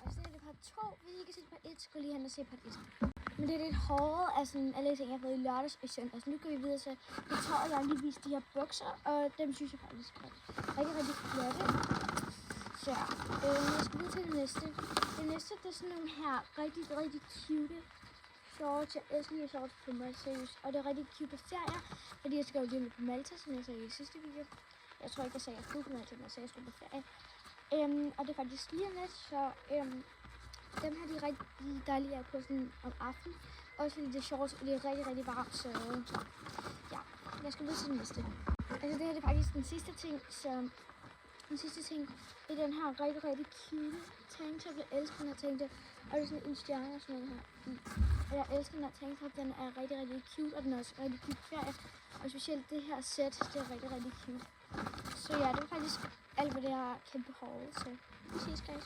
Så det er part 2. Hvis I ikke kan se part 1, så gå lige hen og se part 1. Men det er lidt hårdt af sådan alle ting, jeg har fået i lørdags og i søndags. Nu kan vi videre til det tøj, jeg har lige vist de her bukser, og dem synes jeg faktisk er rigtig flotte. Så jeg skal videre til det næste. Det næste, det er sådan nogle her rigtig cute shorts. Jeg elsker de her shorts på mig, seriøst. Og det er rigtig cute på ferier, fordi jeg skal jo lige på Malta, som jeg sagde i sidste video. Jeg tror ikke, jeg sagde, at jeg skulle på Malta, men jeg sagde, at jeg skulle på ferie. Og det er faktisk lige om lidt, så dem her, de er rigtig dejlige på sådan om aftenen. Også fordi det er shorts, og det er rigtig varmt, så ja, jeg skal videre til det næste. Altså det her det er faktisk den sidste ting, så den sidste ting er den her rigtig cute tanktop. Jeg elsker den her tanktop, og det er sådan en stjerne og sådan noget her. Og jeg elsker den her tanktop, den er rigtig cute, og den er også rigtig cute ferie. Og specielt det her sæt, det er rigtig cute. Så ja, det var faktisk alt, hvad det her kæmpe haul, så vi ses, guys.